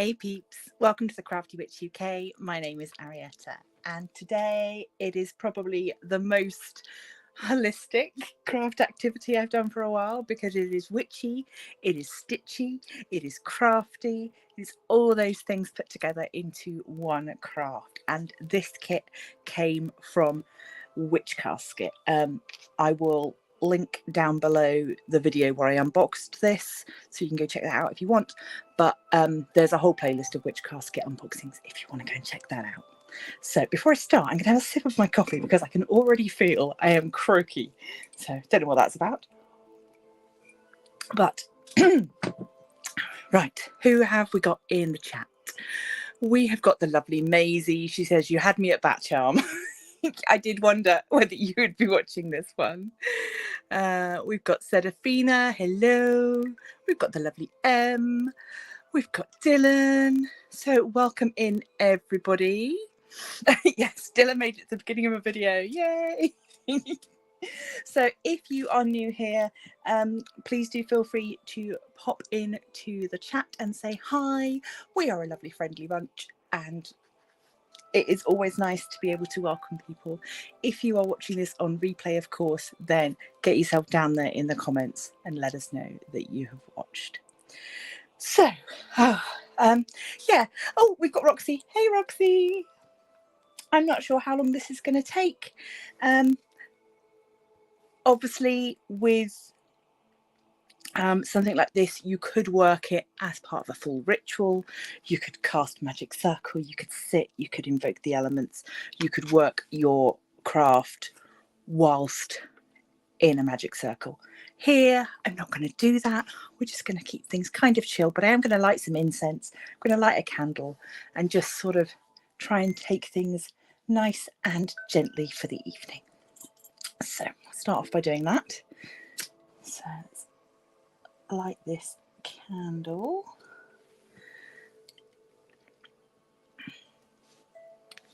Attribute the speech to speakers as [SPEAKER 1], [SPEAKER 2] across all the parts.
[SPEAKER 1] Hey peeps, welcome to the Crafty Witch UK. My name is Arietta, and today it is probably the most holistic craft activity I've done for a while, because it is witchy, it is stitchy, it is crafty, it's all those things put together into one craft. And this kit came from Witch Casket. I will link down below the video where I unboxed this, so you can go check that out if you want. But there's a whole playlist of Witch Casket unboxings if you want to go and check that out. So before I start, I'm going to have a sip of my coffee because I can already feel I am croaky. So don't know what that's about. But right, who have we got in the chat? We have got the lovely Maisie. She says, "You had me at Bat Charm." I did wonder whether you would be watching this one. We've got Serafina. Hello. We've got the lovely M. We've got Dylan. So welcome in, everybody. Yes, Dylan made it to the beginning of a video. Yay. So if you are new here, please do feel free to pop into the chat and say hi. We are a lovely, friendly bunch, and it is always nice to be able to welcome people. If you are watching this on replay, of course, then get yourself down there in the comments and let us know that you have watched. So, yeah. Oh, we've got Roxy. Hey, Roxy. I'm not sure how long this is going to take. Obviously, with something like this, you could work it as part of a full ritual. You could cast magic circle, you could sit, you could invoke the elements, you could work your craft whilst in a magic circle. Here, I'm not going to do that. We're just going to keep things kind of chill, but I am going to light some incense. I'm going to light a candle and just sort of try and take things nice and gently for the evening. So I'll start off by doing that. So let's light this candle.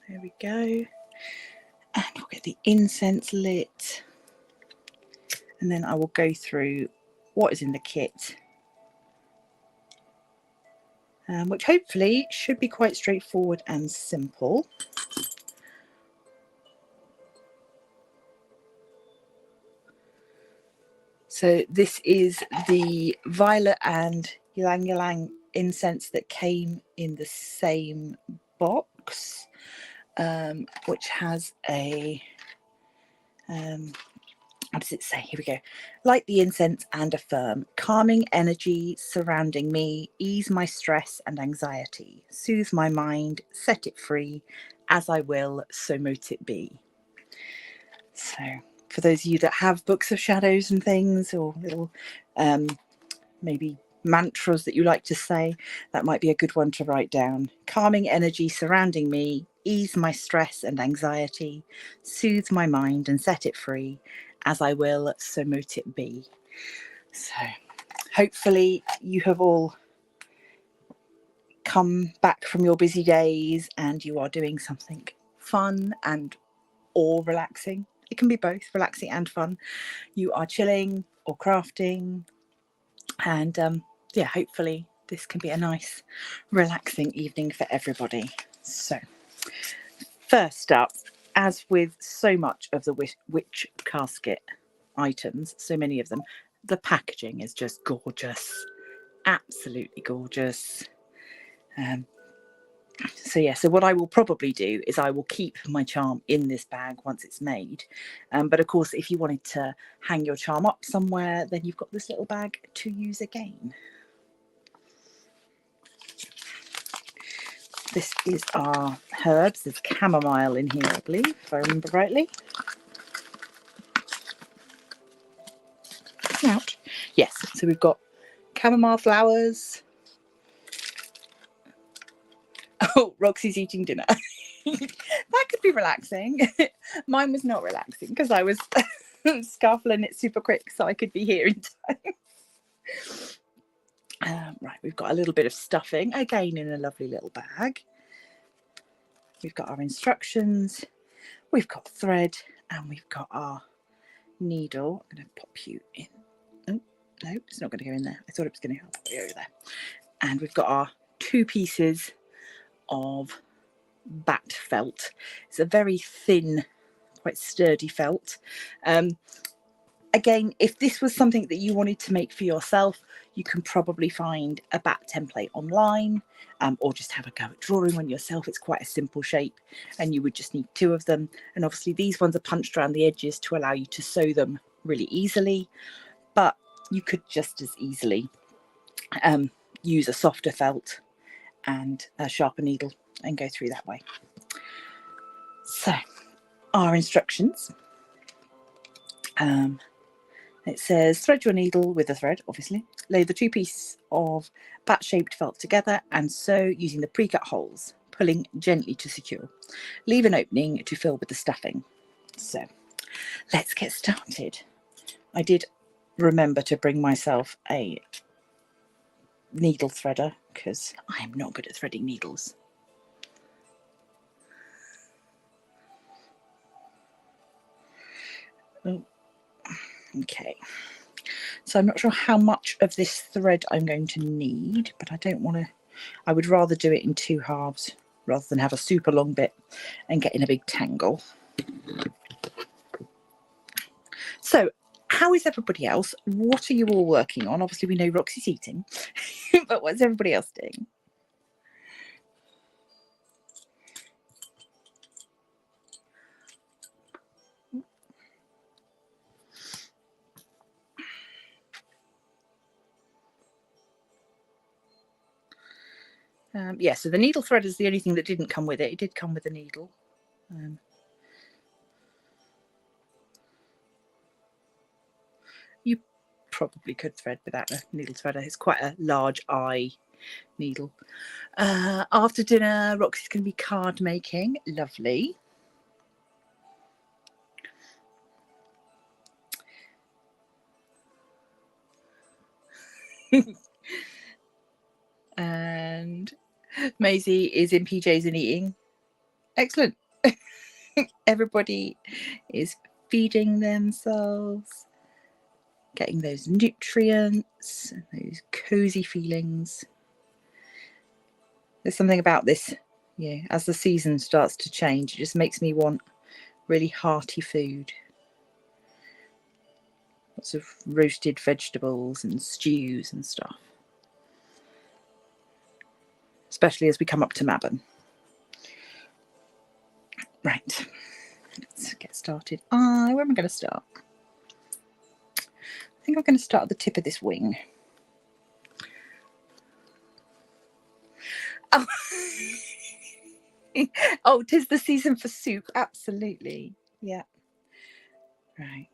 [SPEAKER 1] There we go. And we'll get the incense lit. And then I will go through what is in the kit, which hopefully should be quite straightforward and simple. So this is the violet and ylang ylang incense that came in the same box, which has a, what does it say? Here we go. Light the incense and affirm. Calming energy surrounding me. Ease my stress and anxiety. Soothe my mind. Set it free. As I will, so mote it be. So for those of you that have books of shadows and things, or little maybe mantras that you like to say, that might be a good one to write down. Calming energy surrounding me. Ease my stress and anxiety. Soothe my mind and set it free. As I will, so mote it be. So hopefully you have all come back from your busy days and you are doing something fun and or relaxing. It can be both, relaxing and fun. You are chilling or crafting, and yeah, hopefully this can be a nice relaxing evening for everybody. So first up, as with so much of the Witch Casket items, so many of them, the packaging is just gorgeous, absolutely gorgeous. So yeah, so what I will probably do is I will keep my charm in this bag once it's made. But of course, if you wanted to hang your charm up somewhere, then you've got this little bag to use again. This is our herbs. There's chamomile in here, I believe, if I remember rightly. Ouch. Yes, so we've got chamomile flowers. Oh, Roxy's eating dinner. That could be relaxing. Mine was not relaxing because I was scarfling it super quick so I could be here in time. Right, we've got a little bit of stuffing, again in a lovely little bag. We've got our instructions, we've got thread, and we've got our needle. I'm going to pop you in. Oh, no, it's not going to go in there. I thought it was going to go there. And we've got our 2 pieces of bat felt. It's a very thin, quite sturdy felt. Again, if this was something that you wanted to make for yourself, you can probably find a bat template online, or just have a go at drawing one yourself. It's quite a simple shape, and you would just need 2 of them. And obviously these ones are punched around the edges to allow you to sew them really easily, but you could just as easily use a softer felt and a sharper needle and go through that way. So our instructions. It says thread your needle with a thread, obviously. Lay the 2 pieces of bat-shaped felt together and sew using the pre-cut holes, pulling gently to secure. Leave an opening to fill with the stuffing. So let's get started. I did remember to bring myself a needle threader because I am not good at threading needles. Oh. Okay, so I'm not sure how much of this thread I'm going to need, but I don't want to, I would rather do it in 2 halves rather than have a super long bit and get in a big tangle. So how is everybody else? What are you all working on? Obviously we know Roxy's eating, but what's everybody else doing? Yeah, so the needle thread is the only thing that didn't come with it. It did come with a needle. You probably could thread without a needle threader. It's quite a large eye needle. After dinner, Roxy's going to be card making. Lovely. And Maisie is in PJs and eating. Excellent. Everybody is feeding themselves, getting those nutrients, those cozy feelings. There's something about this, yeah, as the season starts to change, it just makes me want really hearty food. Lots of roasted vegetables and stews and stuff. Especially as we come up to Mabon. Right, let's get started. Where am I going to start? I think I'm going to start at the tip of this wing. Oh, oh, 'tis the season for soup. Absolutely. Yeah. Right.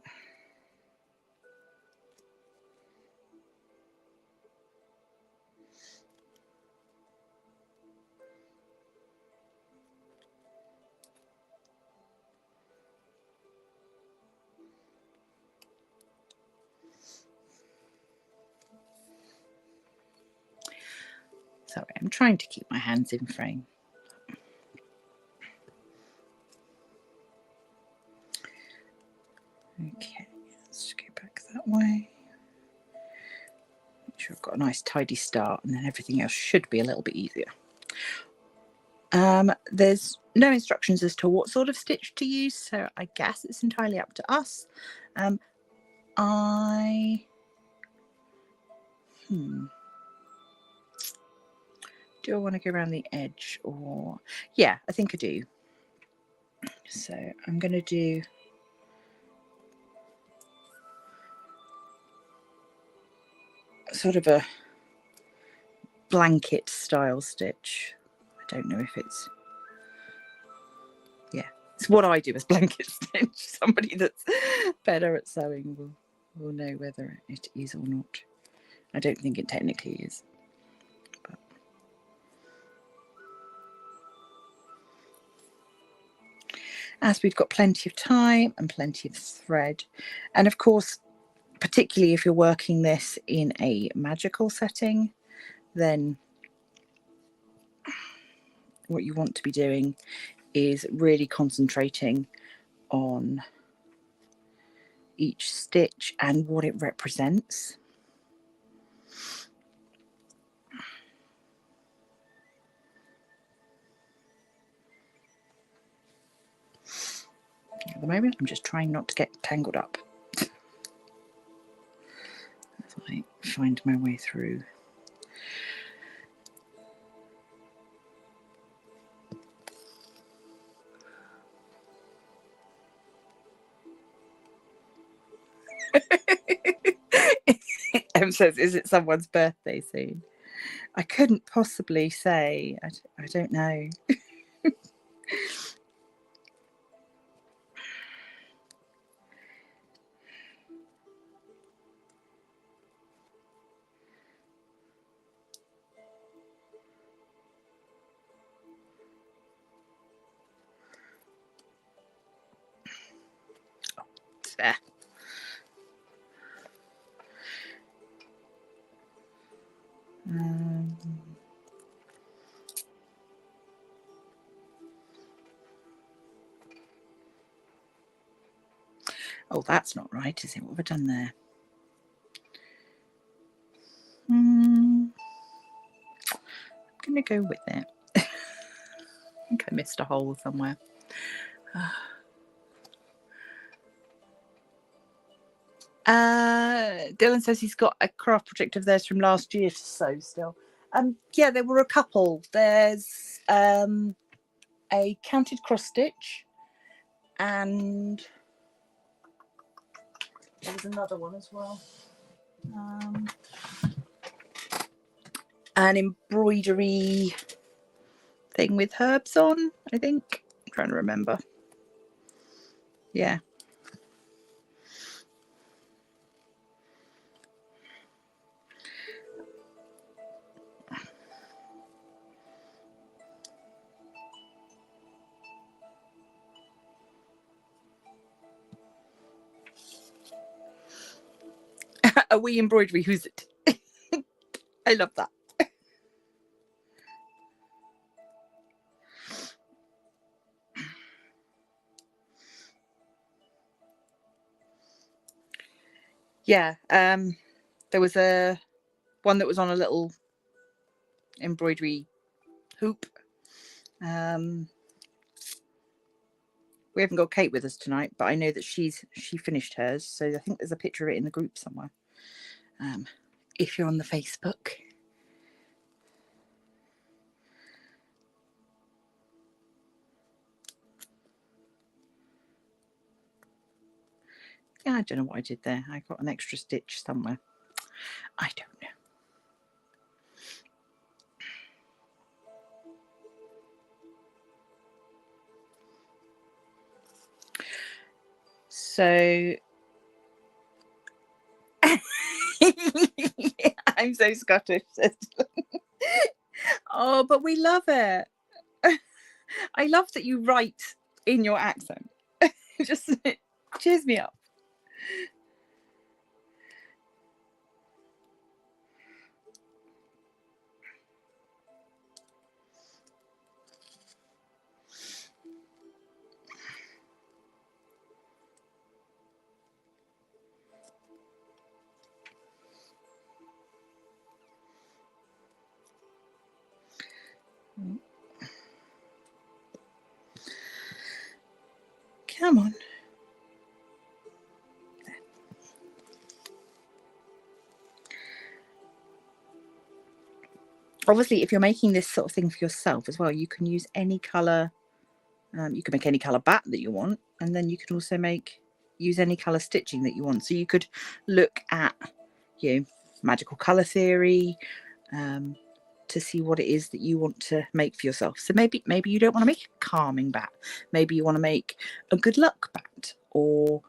[SPEAKER 1] Sorry, I'm trying to keep my hands in frame. Okay, let's go back that way. Make sure I've got a nice tidy start, and then everything else should be a little bit easier. There's no instructions as to what sort of stitch to use, so I guess it's entirely up to us. Do I want to go around the edge, or yeah, I think I do. So I'm going to do sort of a blanket style stitch. I don't know if it's, yeah, it's what I do as blanket stitch. Somebody that's better at sewing will know whether it is or not. I don't think it technically is. But as we've got plenty of time and plenty of thread, and of course, particularly if you're working this in a magical setting, then what you want to be doing is really concentrating on each stitch and what it represents. the moment. I'm just trying not to get tangled up as I find my way through. Em says, is it someone's birthday soon? I couldn't possibly say. I don't know. There. Oh, that's not right, is it? What have I done there? I'm going to go with it. I think I missed a hole somewhere. Dylan says he's got a craft project of theirs from last year to sew still. Yeah, there were a couple. There's a counted cross stitch, and there was another one as well. An embroidery thing with herbs on, I think. I'm trying to remember. Yeah. A wee embroidery, who's it? I love that. Yeah, there was a one that was on a little embroidery hoop. We haven't got Kate with us tonight, but I know that she finished hers, so I think there's a picture of it in the group somewhere. If you're on the Facebook. Yeah, I don't know what I did there. I got an extra stitch somewhere. I don't know. So yeah, I'm so Scottish. Oh, but we love it. I love that you write in your accent. Just cheers me up. Come on. Obviously, if you're making this sort of thing for yourself as well, you can use any colour. You can make any colour bat that you want, and then you can also use any colour stitching that you want. So you could look at, magical colour theory to see what it is that you want to make for yourself. So maybe you don't want to make a calming bat. Maybe you want to make a good luck bat, or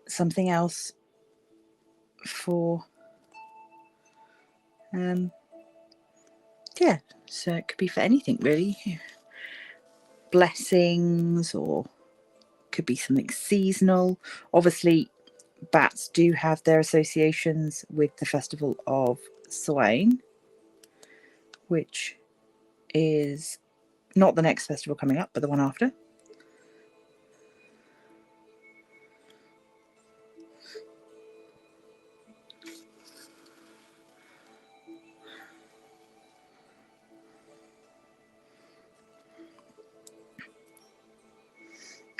[SPEAKER 1] something else for yeah, so it could be for anything really. Blessings, or could be something seasonal. Obviously, bats do have their associations with the Festival of Samhain, which is not the next festival coming up, but the one after.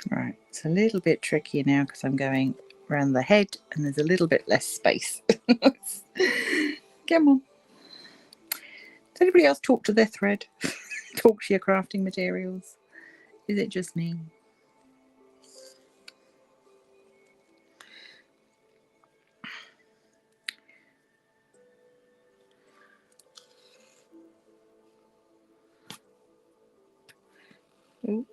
[SPEAKER 1] Right, it's a little bit trickier now because I'm going around the head and there's a little bit less space. Come on. Does anybody else talk to their thread? Talk to your crafting materials? Is it just me? Ooh.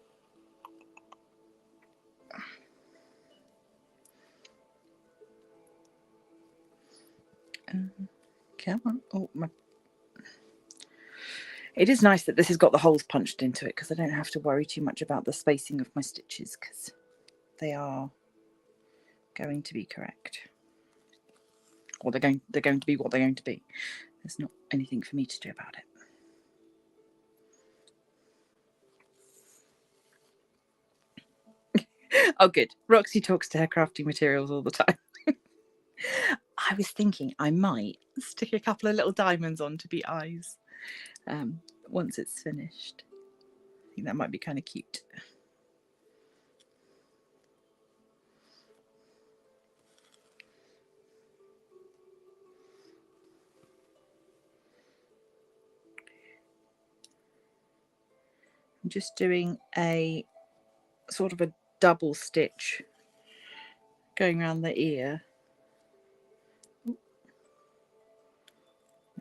[SPEAKER 1] Come on. Oh, my. It is nice that this has got the holes punched into it because I don't have to worry too much about the spacing of my stitches because they are going to be correct. Or they're going to be what they're going to be. There's not anything for me to do about it. Oh, good. Roxy talks to her crafting materials all the time. I was thinking I might stick a couple of little diamonds on to be eyes once it's finished. I think that might be kind of cute. I'm just doing a sort of a double stitch going around the ear. No,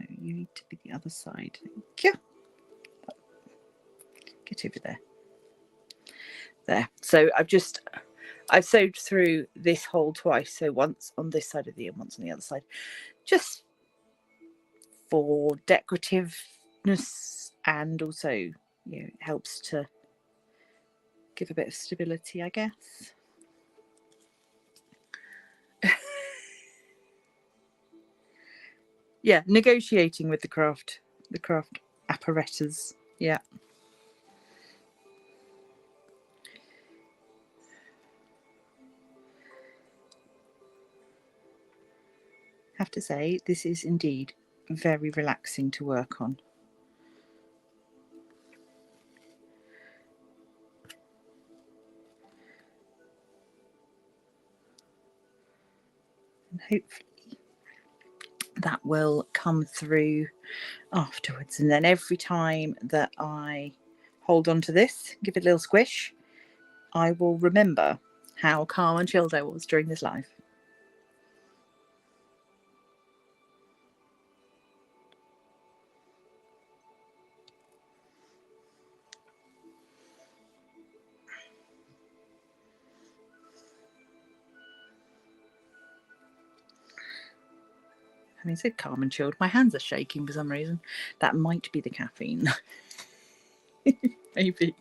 [SPEAKER 1] you need to be the other side. Thank you. Get over there. There. So I've sewed through this hole twice. So once on this side of the ear, once on the other side, just for decorativeness, and also, you know, it helps to give a bit of stability, I guess. Yeah, negotiating with the craft apparatus. Yeah. Have to say, this is indeed very relaxing to work on. And hopefully that will come through afterwards. And then every time that I hold on to this, give it a little squish, I will remember how calm and chilled I was during this live. I mean, said calm and chilled. My hands are shaking for some reason. That might be the caffeine. Maybe.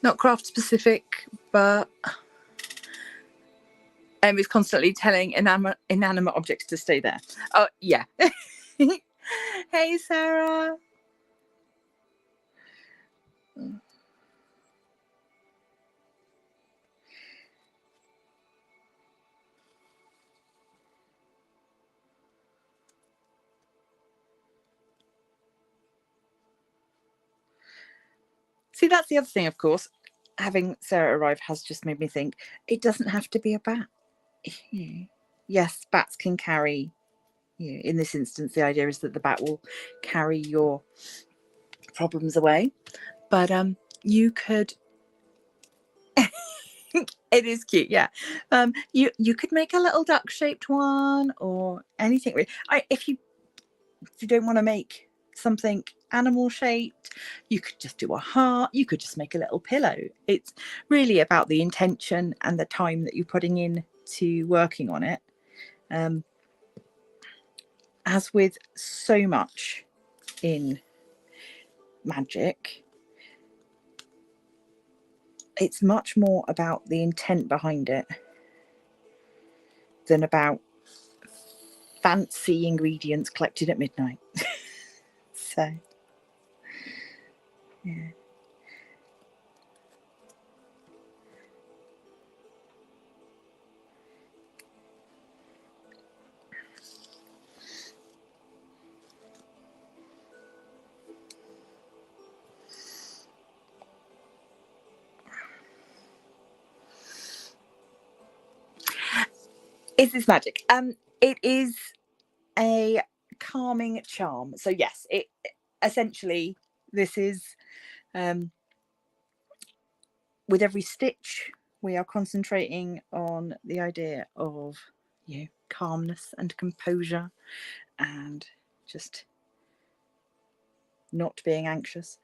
[SPEAKER 1] Not craft specific, but is constantly telling inanimate objects to stay there. Oh, yeah. Hey, Sarah. See, that's the other thing, of course. Having Sarah arrive has just made me think it doesn't have to be a bat. Yes, bats can carry, in this instance, the idea is that the bat will carry your problems away. But you could... It is cute, yeah. You could make a little duck-shaped one or anything. If you don't want to make something animal shaped, you could just do a heart. You could just make a little pillow. It's really about the intention and the time that you're putting in to working on it. As with so much in magic, it's much more about the intent behind it than about fancy ingredients collected at midnight. So, yeah. Is this magic? It is a calming charm. So yes, it essentially, this is with every stitch we are concentrating on the idea of calmness and composure and just not being anxious.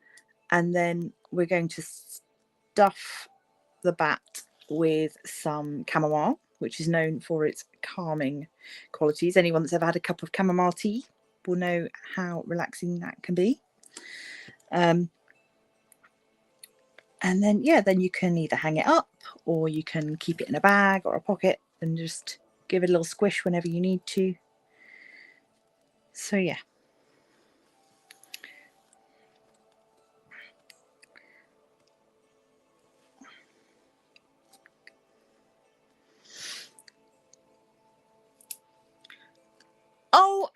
[SPEAKER 1] And then we're going to stuff the bat with some chamomile, which is known for its calming qualities. Anyone that's ever had a cup of chamomile tea will know how relaxing that can be. And then, then you can either hang it up or you can keep it in a bag or a pocket and just give it a little squish whenever you need to. So, yeah. Oh,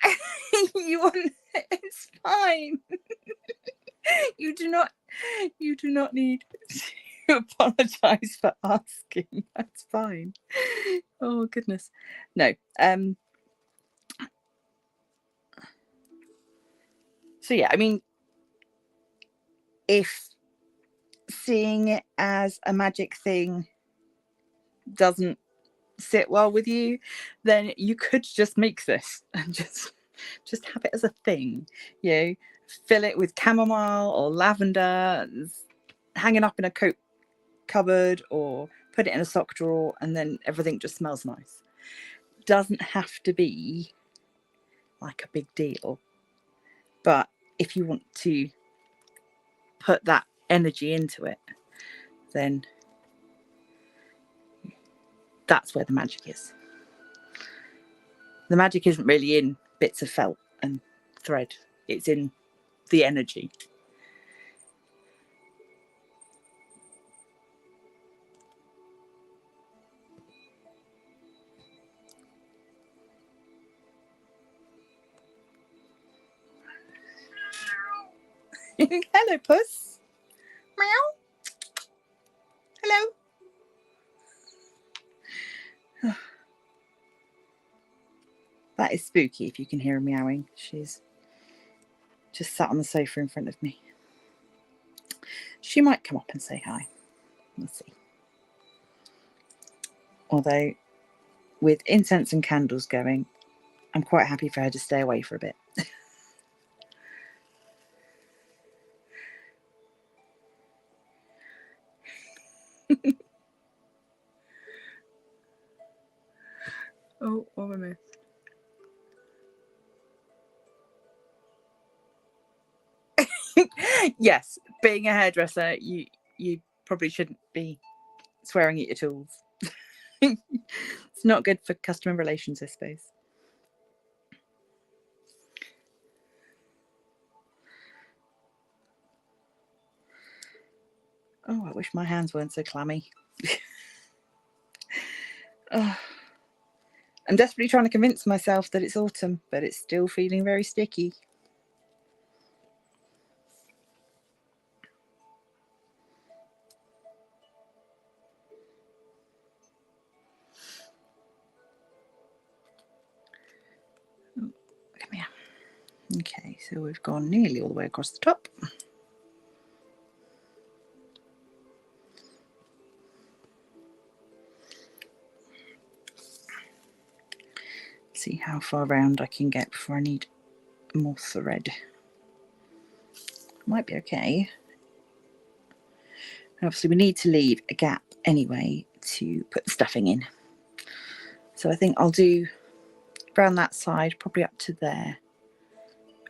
[SPEAKER 1] it's fine. You do not need to apologize for asking. That's fine. Oh goodness. No. So yeah, I mean, if seeing it as a magic thing doesn't sit well with you, then you could just make this and just have it as a thing. Fill it with chamomile or lavender, hanging up in a coat cupboard, or put it in a sock drawer, and then everything just smells nice. Doesn't have to be like a big deal, but if you want to put that energy into it, then that's where the magic is. The magic isn't really in bits of felt and thread, it's in the energy. Hello, puss. Meow. Hello. That is spooky if you can hear her meowing. She's just sat on the sofa in front of me. She might come up and say hi. We'll see. Although, with incense and candles going, I'm quite happy for her to stay away for a bit. Oh, what have I missed? Yes, being a hairdresser, you probably shouldn't be swearing at your tools. It's not good for customer relations, I suppose. Oh, I wish my hands weren't so clammy. Oh, I'm desperately trying to convince myself that it's autumn, but it's still feeling very sticky. Oh, come here. Okay, so we've gone nearly all the way across the top. See how far round I can get before I need more thread. Might be okay. Obviously we need to leave a gap anyway to put the stuffing in. So I think I'll do around that side, probably up to there,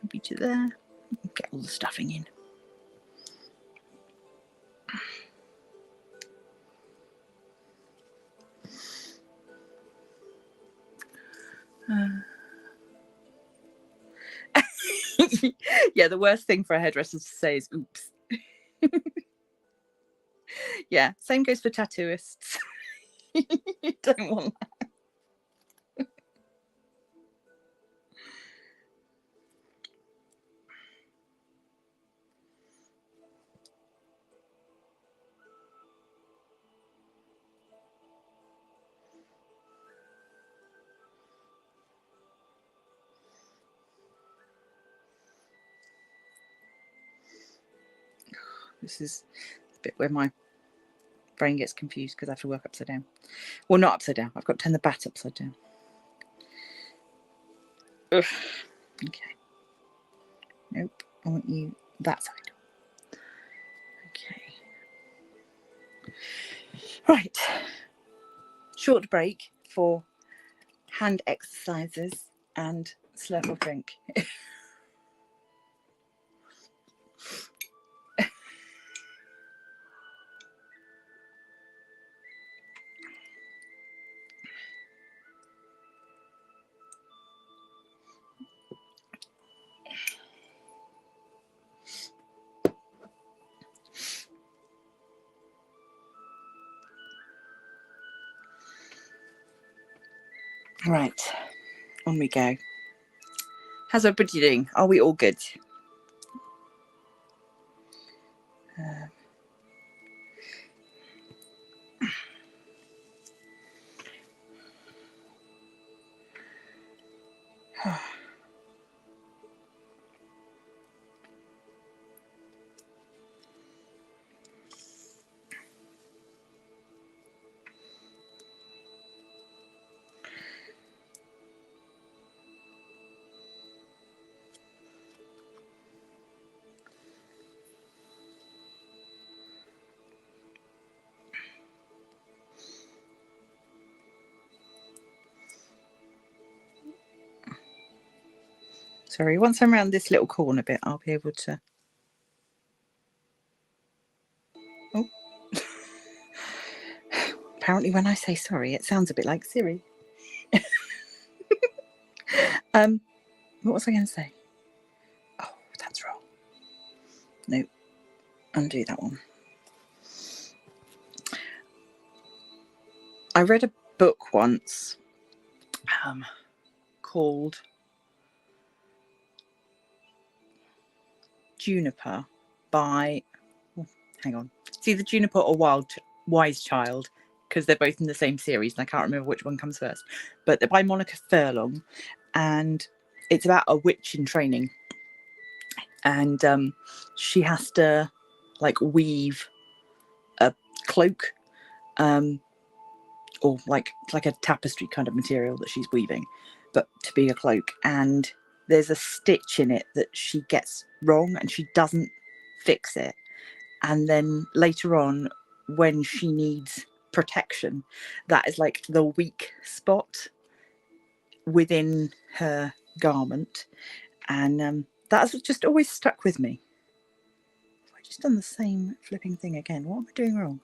[SPEAKER 1] maybe to there, get all the stuffing in. Yeah, the worst thing for a hairdresser to say is oops. Yeah, same goes for tattooists. You don't want that. This is the bit where my brain gets confused because I have to work upside down. Well, not upside down. I've got to turn the bat upside down. Ugh. Okay. Nope. I want you that side. Okay. Right. Short break for hand exercises and slurp of drink. Right, on we go. How's everybody doing? Are we all good? Sorry, once I'm around this little corner bit, I'll be able to... Oh. Apparently when I say sorry, it sounds a bit like Siri. What was I going to say? Oh, that's wrong. No, undo that one. I read a book once called Juniper by... Oh, hang on. It's either Juniper or Wise Child, because they're both in the same series, and I can't remember which one comes first. But they're by Monica Furlong, and it's about a witch in training. And she has to, like, weave a cloak, or like a tapestry kind of material that she's weaving, but to be a cloak. And there's a stitch in it that she gets wrong, and she doesn't fix it. And then later on, when she needs protection, that is like the weak spot within her garment. And that's just always stuck with me. Have I just done the same flipping thing again? What am I doing wrong?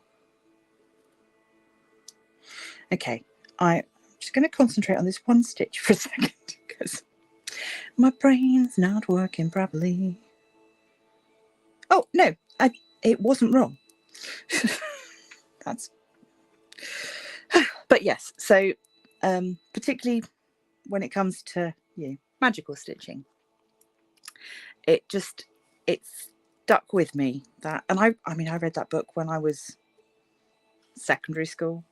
[SPEAKER 1] Okay, I'm just going to concentrate on this one stitch for a second because my brain's not working properly. Oh, no, it wasn't wrong. That's... But yes, so particularly when it comes to magical stitching, it's stuck with me. That, and I mean, I read that book when I was secondary school.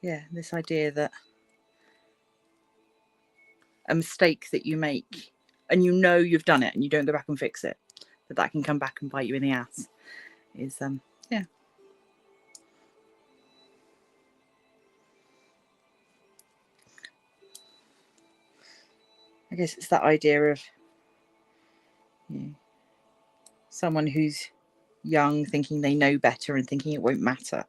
[SPEAKER 1] Yeah, this idea that a mistake that you make and you know you've done it and you don't go back and fix it, that can come back and bite you in the ass is yeah. I guess it's that idea of someone who's young thinking they know better and thinking it won't matter.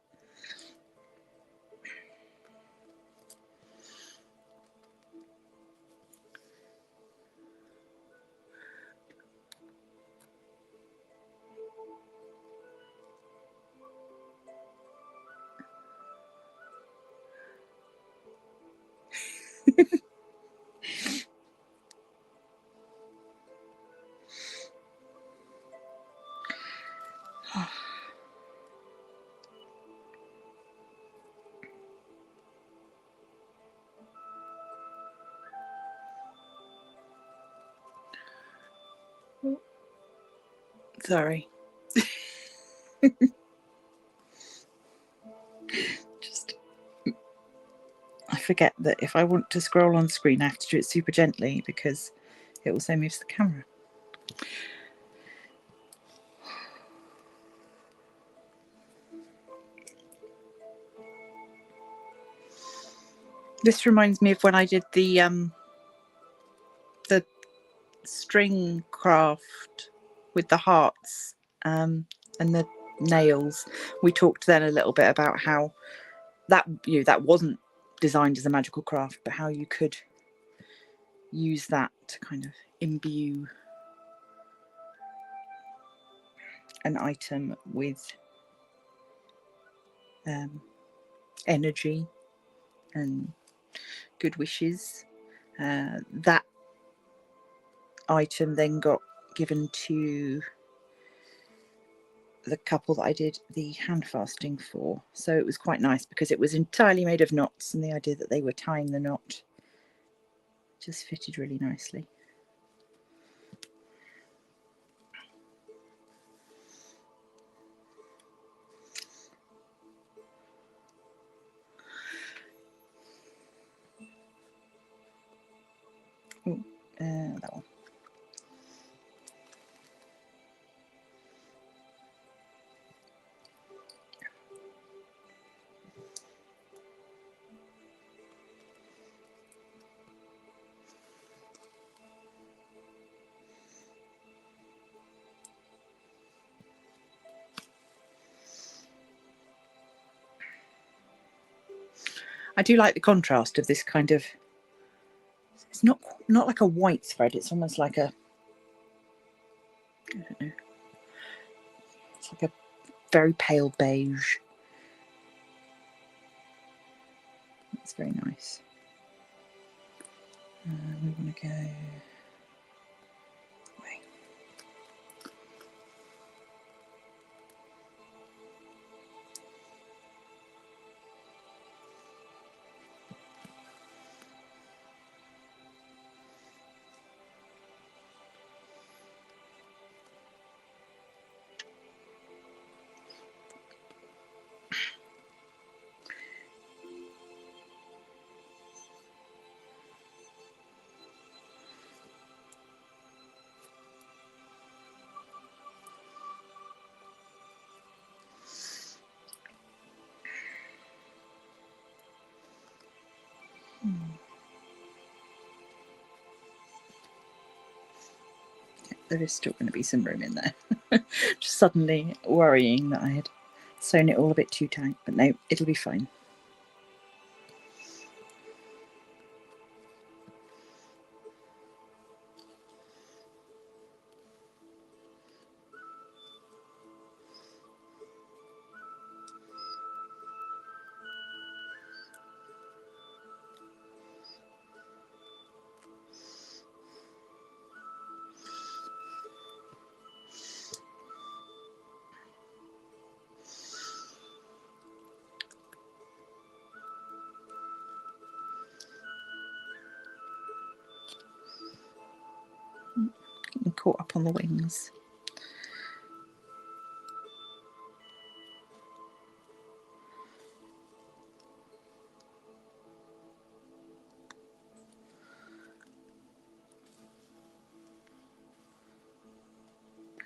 [SPEAKER 1] Sorry. I forget that if I want to scroll on screen, I have to do it super gently because it also moves the camera. This reminds me of when I did the string craft with the hearts and the nails. We talked then a little bit about how that, you know, that wasn't designed as a magical craft, but how you could use that to kind of imbue an item with energy and good wishes. That item then got given to the couple that I did the hand fasting for, so it was quite nice because it was entirely made of knots, and the idea that they were tying the knot just fitted really nicely. Ooh, that one. I do like the contrast of this kind of, it's not like a white thread, it's almost like a, I don't know, it's like a very pale beige. It's very nice. We want to go away. There is still going to be some room in there. Just suddenly worrying that I had sewn it all a bit too tight, but no, it'll be fine. I'm caught up on the wings.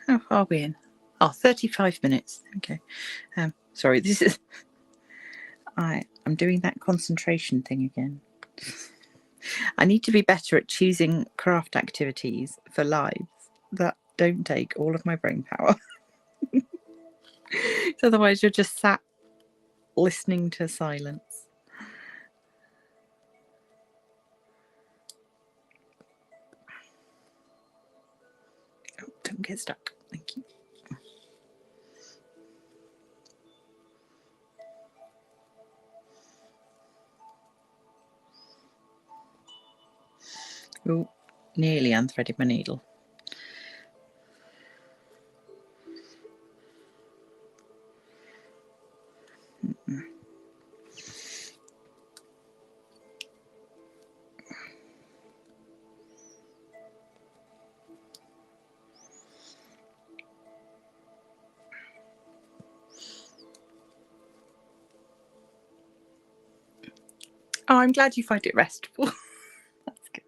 [SPEAKER 1] How far are we in? Oh, 35 minutes. Okay. Sorry, this is... I'm doing that concentration thing again. I need to be better at choosing craft activities for lives that don't take all of my brain power. Otherwise you're just sat listening to silence. Oh, don't get stuck. Thank you. Oh, nearly unthreaded my needle. Oh, I'm glad you find it restful. That's good.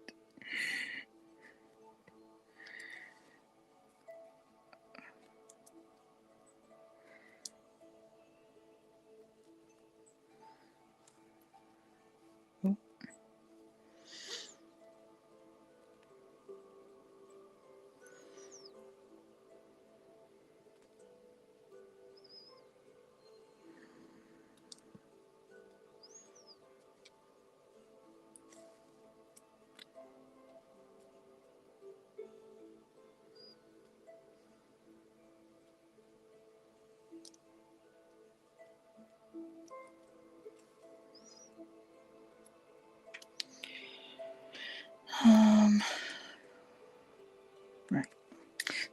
[SPEAKER 1] Right.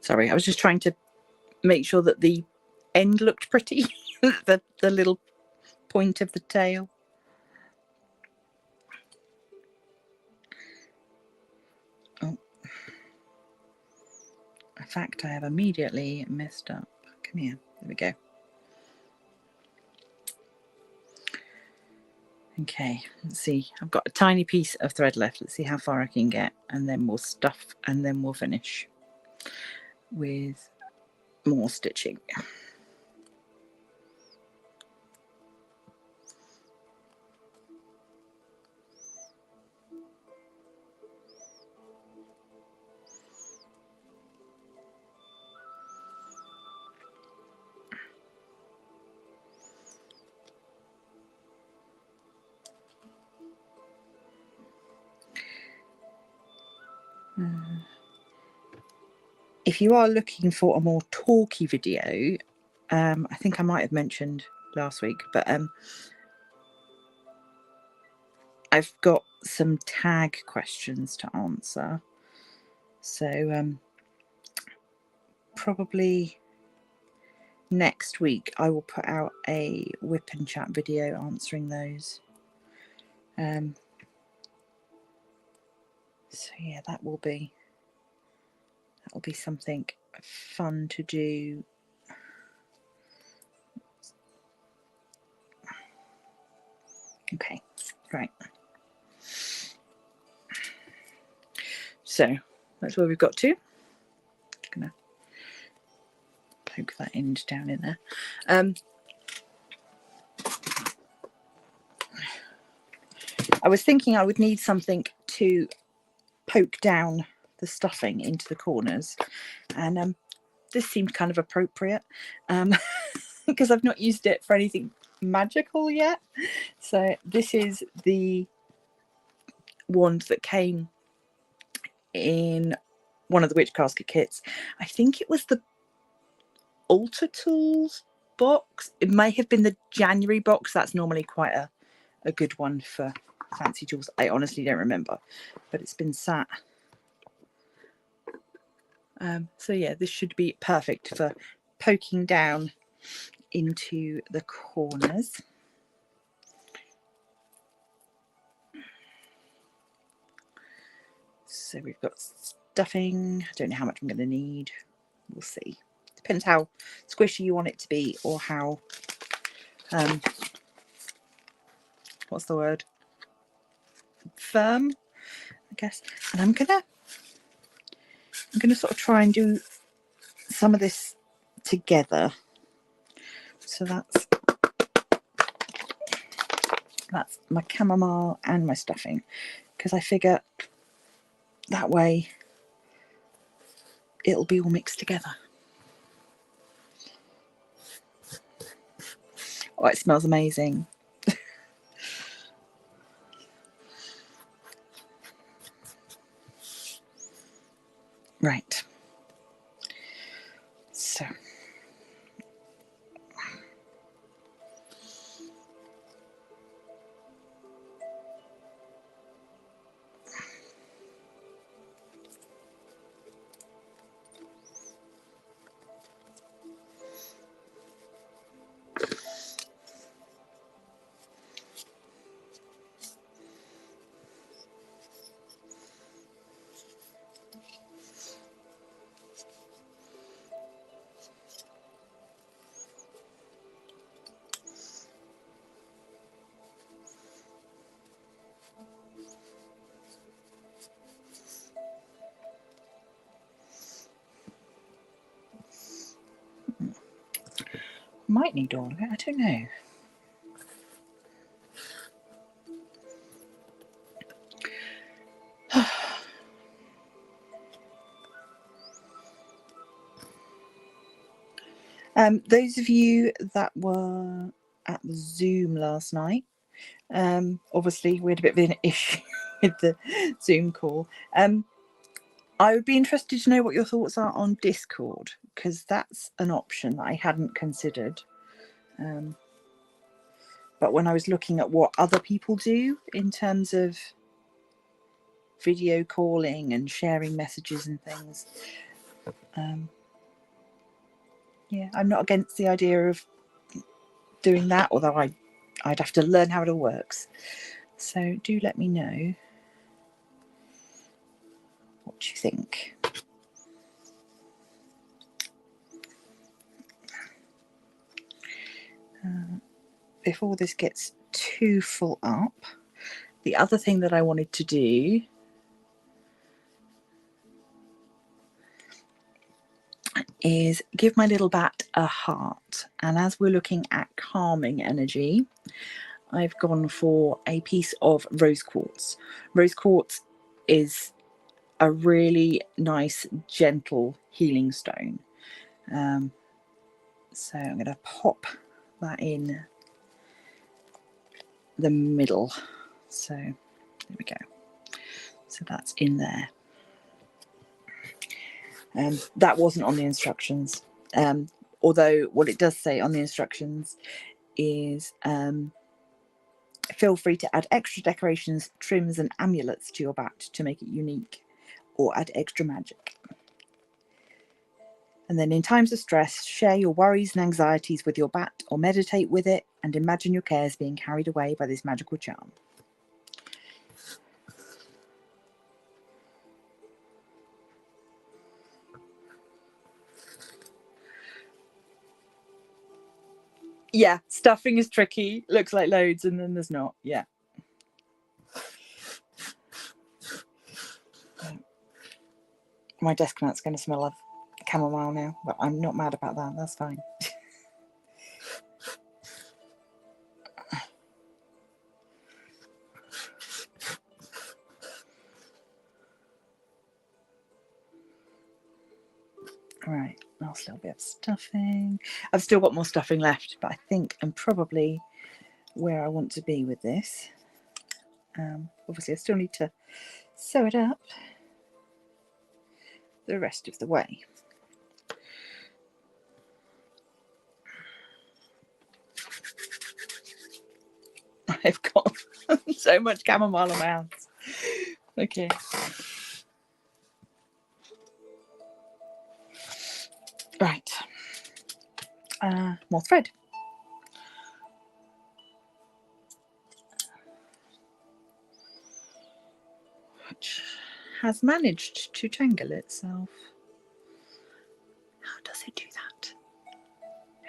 [SPEAKER 1] Sorry, I was just trying to make sure that the end looked pretty. the little point of the tail. Oh. In fact, I have immediately messed up. Come here. There we go. Okay, let's see. I've got a tiny piece of thread left. Let's see how far I can get, and then we'll stuff, and then we'll finish with more stitching. If you are looking for a more talky video, I think I might have mentioned last week, but I've got some tag questions to answer. So probably next week I will put out a whip and chat video answering those. So yeah, that will be something fun to do. Okay, right. So that's where we've got to. Just gonna poke that end down in there. I was thinking I would need something to poke down the stuffing into the corners, and this seemed kind of appropriate because I've not used it for anything magical yet. So this is the wand that came in one of the Witch Casket kits. I think it was the Altar Tools box. It may have been the January box. That's normally quite a good one for fancy tools. I honestly don't remember, but it's been sat. So yeah, this should be perfect for poking down into the corners. So we've got stuffing. I don't know how much I'm going to need. We'll see. Depends how squishy you want it to be, or how what's the word? Firm, I guess. And I'm gonna sort of try and do some of this together. So that's my chamomile and my stuffing, because I figure that way it'll be all mixed together. Oh, it smells amazing. Right. So Might need all of it, I don't know. Those of you that were at the Zoom last night, obviously we had a bit of an issue with the Zoom call. I would be interested to know what your thoughts are on Discord, because that's an option that I hadn't considered. But when I was looking at what other people do in terms of video calling and sharing messages and things, yeah, I'm not against the idea of doing that, although I'd have to learn how it all works. So do let me know what you think. Before this gets too full up, the other thing that I wanted to do is give my little bat a heart. And as we're looking at calming energy, I've gone for a piece of rose quartz. Rose quartz is a really nice, gentle healing stone. So I'm going to pop that in the middle. So there we go. So that's in there. That wasn't on the instructions. Although what it does say on the instructions is feel free to add extra decorations, trims and amulets to your bat to make it unique, or add extra magic. And then in times of stress, share your worries and anxieties with your bat or meditate with it and imagine your cares being carried away by this magical charm. Yeah, stuffing is tricky. Looks like loads and then there's not. Yeah. My desk mat's going to smell of chamomile now, but I'm not mad about that. That's fine. Right, last little bit of stuffing. I've still got more stuffing left, but I think I'm probably where I want to be with this. Obviously, I still need to sew it up the rest of the way. I've got so much chamomile on my hands. Okay. Right. More thread. Which has managed to tangle itself. How does it do that?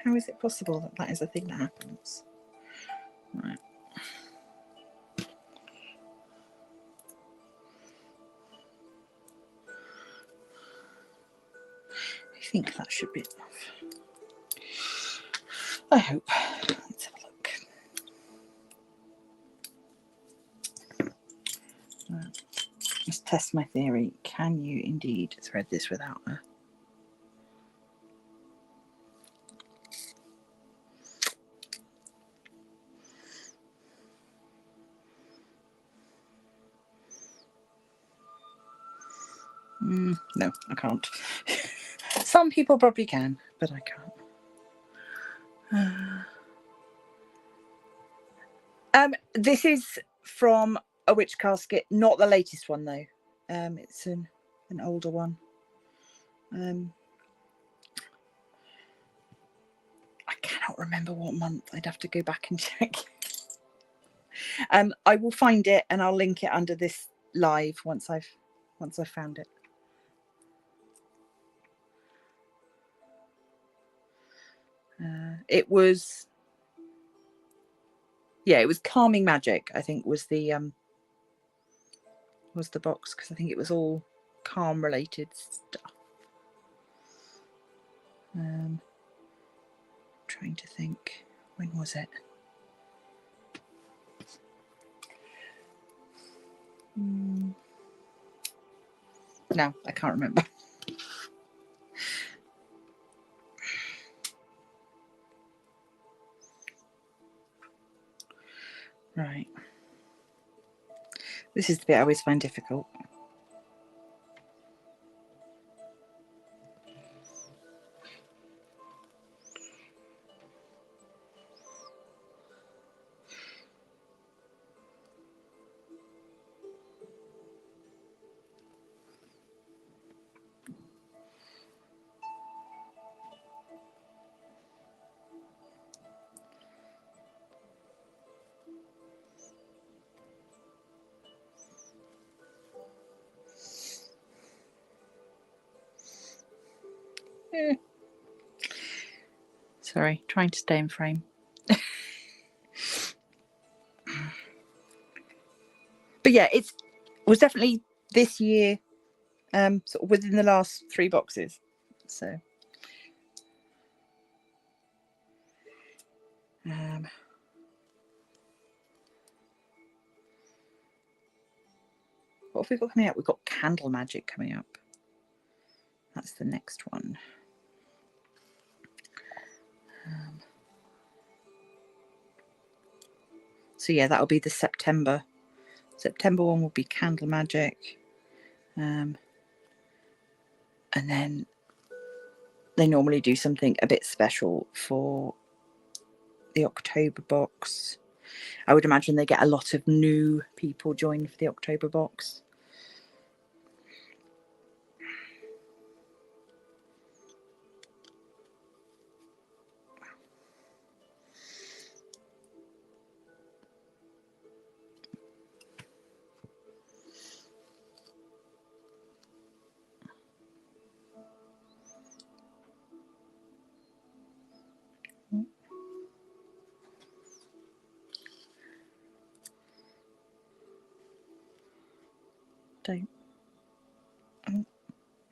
[SPEAKER 1] How is it possible that that is a thing that happens? Right. I think that should be enough. I hope. Let's have a look. Let's test my theory. Can you indeed thread this without a... No, I can't. Some people probably can, but I can't. This is from a Witch Casket, not the latest one though. It's an older one. I cannot remember what month. I'd have to go back and check. I will find it and I'll link it under this live once I've found it. It was, yeah, it was Calming Magic, I think was the box, because I think it was all calm related stuff. trying to think, when was it? No, I can't remember. Right. This is the bit I always find difficult. Sorry, trying to stay in frame. But yeah, it was definitely this year, sort of within the last 3 boxes. So what have we got coming up? We've got Candle Magic coming up. That's the next one. So yeah, that'll be the September one will be Candle Magic. And then they normally do something a bit special for the October box. I would imagine they get a lot of new people join for the October box.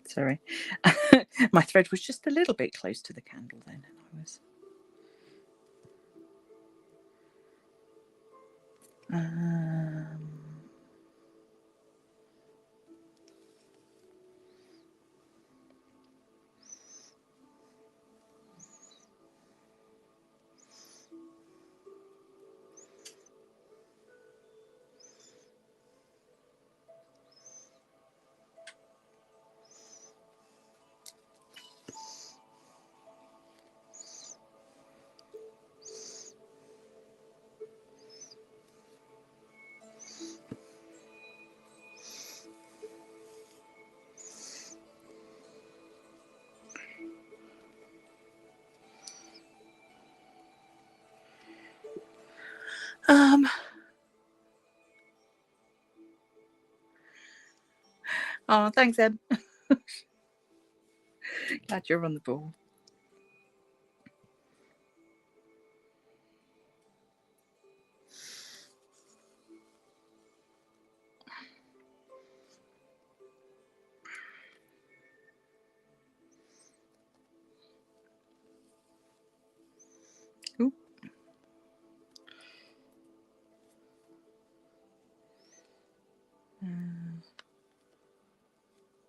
[SPEAKER 1] Sorry. My thread was just a little bit close to the candle then. I was oh, thanks, Em. Glad you're on the ball. Ooh.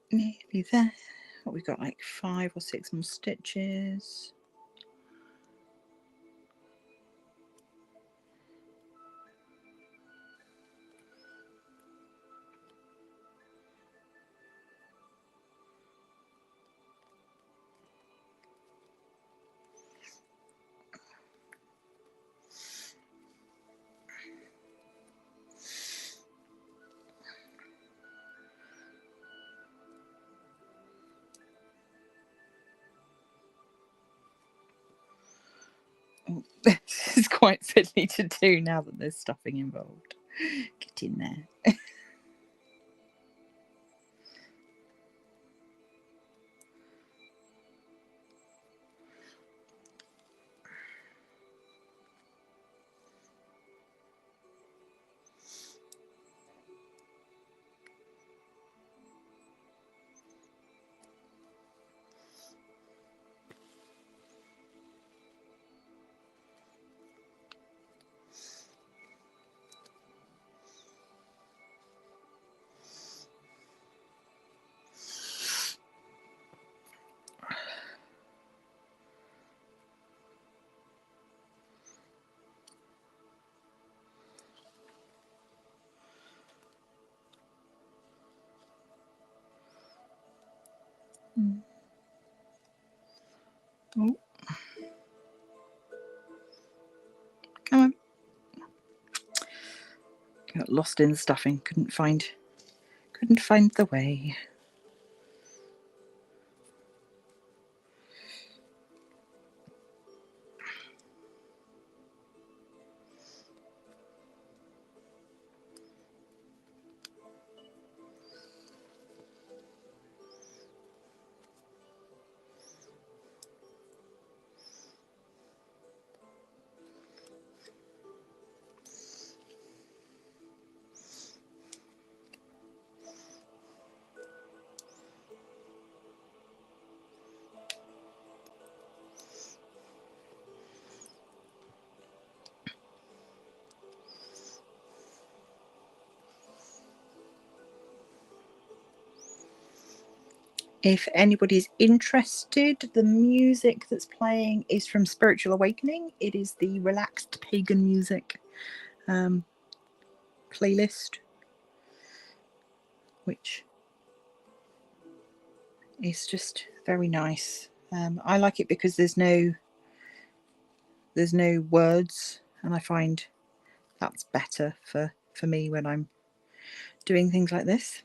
[SPEAKER 1] Nearly there. What we got, like 5 or 6 more stitches. Oh, this is quite fiddly to do now that there's stuffing involved. Get in there. Oh. Come on. Got lost in the stuffing. Couldn't find the way. If anybody's interested, the music that's playing is from Spiritual Awakening. It is the relaxed pagan music playlist, which is just very nice. I like it because there's no words, and I find that's better for me when I'm doing things like this.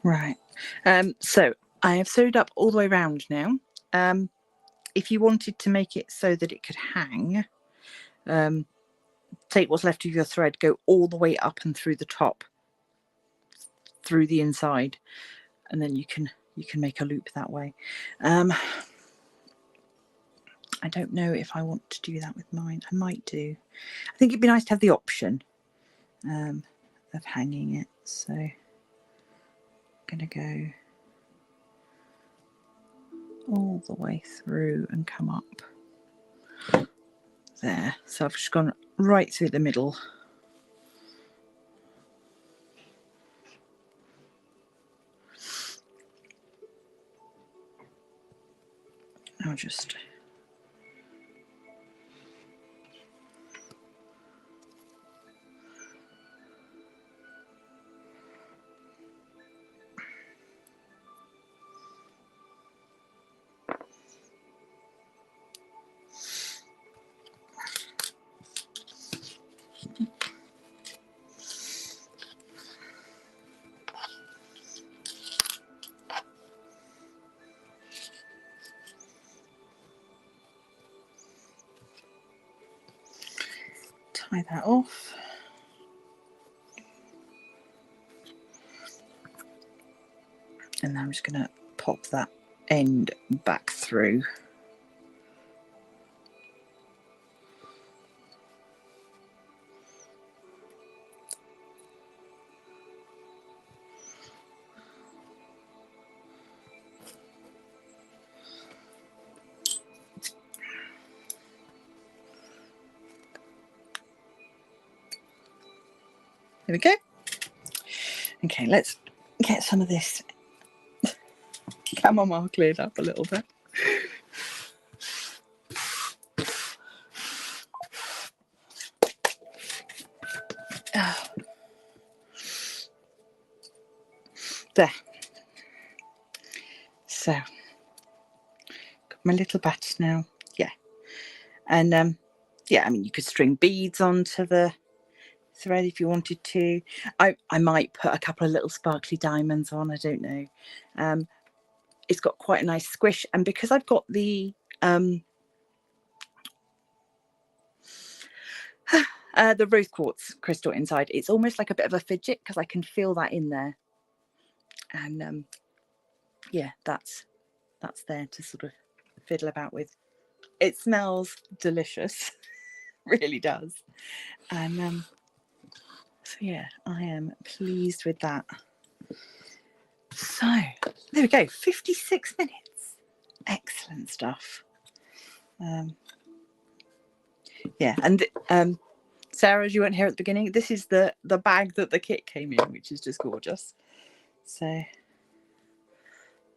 [SPEAKER 1] Right, so I have sewed up all the way around now. If you wanted to make it so that it could hang, take what's left of your thread, go all the way up and through the top, through the inside, and then you can make a loop that way. I don't know if I want to do that with mine. I might do. I think it'd be nice to have the option of hanging it. So I'm going to go all the way through and come up there. So I've just gone right through the middle. I'll just tie that off. And then I'm just going to pop that end back through. There we go. Okay, let's get some of this chamomile cleared up a little bit. There. So, got my little batch now. Yeah. And yeah, I mean, you could string beads onto the thread if you wanted to. I might put a couple of little sparkly diamonds on, I don't know. It's got quite a nice squish, and because I've got the rose quartz crystal inside, it's almost like a bit of a fidget because I can feel that in there. And yeah, that's there to sort of fiddle about with. It smells delicious. Really does. And so yeah, I am pleased with that. So there we go, 56 minutes. Excellent stuff. Yeah, and Sarah, as you weren't here at the beginning, this is the bag that the kit came in, which is just gorgeous. So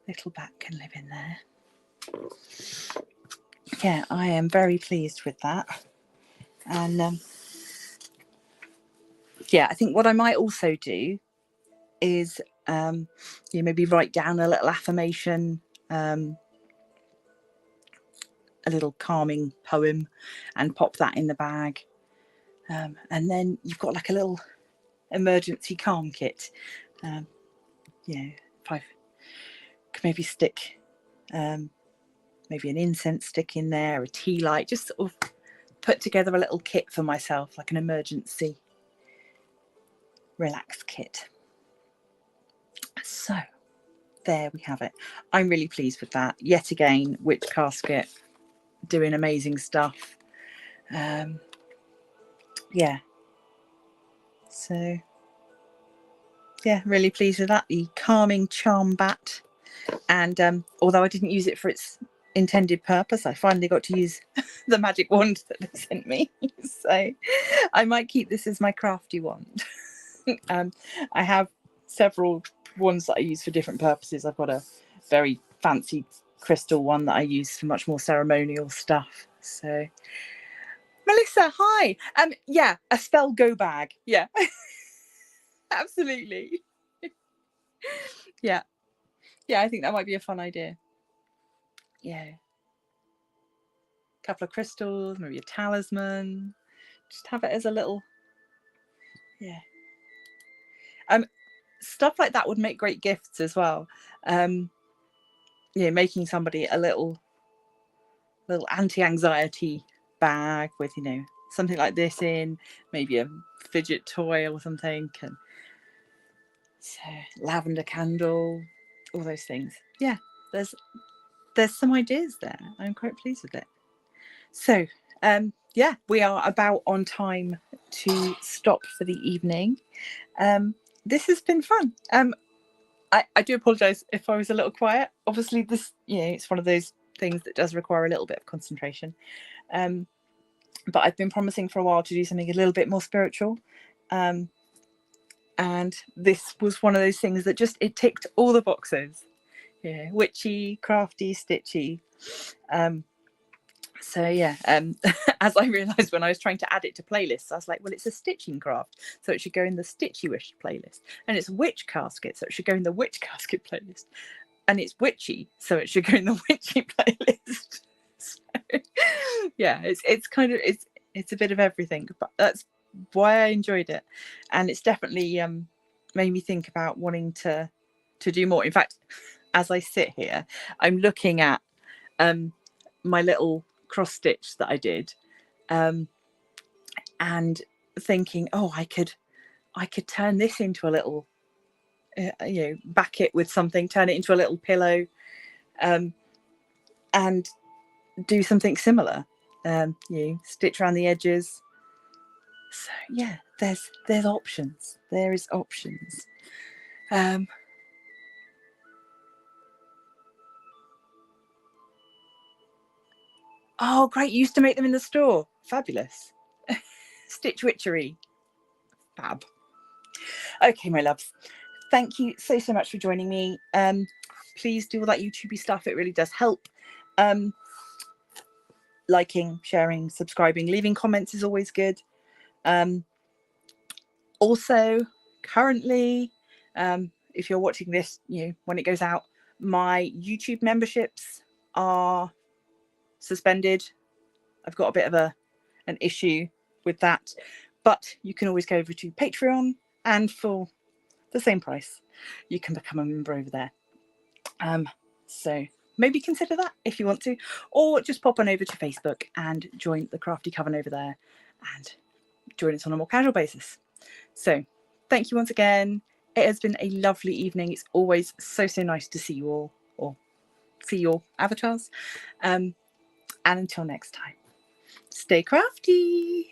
[SPEAKER 1] little bat can live in there. Yeah, I am very pleased with that. And yeah, I think what I might also do is maybe write down a little affirmation, a little calming poem, and pop that in the bag. And then you've got like a little emergency calm kit. If I could maybe stick maybe an incense stick in there, a tea light, just sort of put together a little kit for myself, like an emergency relax kit. So there we have it. I'm really pleased with that. Yet again, Witch Casket doing amazing stuff. Yeah. So yeah, really pleased with that. The calming charm bat. And although I didn't use it for its intended purpose, I finally got to use the magic wand that they sent me. So I might keep this as my crafty wand. I have several ones that I use for different purposes. I've got a very fancy crystal one that I use for much more ceremonial stuff. So Melissa, hi. Yeah, a spell go bag. Yeah. Absolutely. Yeah. Yeah, I think that might be a fun idea. Yeah. A couple of crystals, maybe a talisman. Just have it as a little, yeah. Stuff like that would make great gifts as well. Making somebody a little anti-anxiety bag with, something like this in, maybe a fidget toy or something, and so lavender candle, all those things. Yeah, there's some ideas there. I'm quite pleased with it. So yeah, we are about on time to stop for the evening. This has been fun. I do apologize if I was a little quiet. Obviously this, it's one of those things that does require a little bit of concentration. But I've been promising for a while to do something a little bit more spiritual. And this was one of those things that it ticked all the boxes. Yeah, witchy, crafty, stitchy. So yeah, as I realised when I was trying to add it to playlists, I was like, well, it's a stitching craft, so it should go in the Stitchy-wish playlist. And it's Witch Casket, so it should go in the Witch Casket playlist. And it's witchy, so it should go in the Witchy playlist. So, yeah, it's kind of it's a bit of everything, but that's why I enjoyed it. And it's definitely made me think about wanting to do more. In fact, as I sit here, I'm looking at my little cross stitch that I did, and thinking, oh, I could turn this into a little, back it with something, turn it into a little pillow, and do something similar. Stitch around the edges. So yeah, there's options. There is options. Oh, great. You used to make them in the store. Fabulous. Stitch witchery. Fab. Okay, my loves. Thank you so much for joining me. Please do all that YouTubey stuff. It really does help. Liking, sharing, subscribing, leaving comments is always good. Also, currently, if you're watching this, when it goes out, my YouTube memberships are suspended. I've got a bit of an issue with that, but you can always go over to Patreon, and for the same price you can become a member over there. So maybe consider that if you want to, or just pop on over to Facebook and join the Crafty Coven over there and join us on a more casual basis. So thank you once again. It has been a lovely evening. It's always so nice to see you all, or see your avatars. And until next time, stay crafty.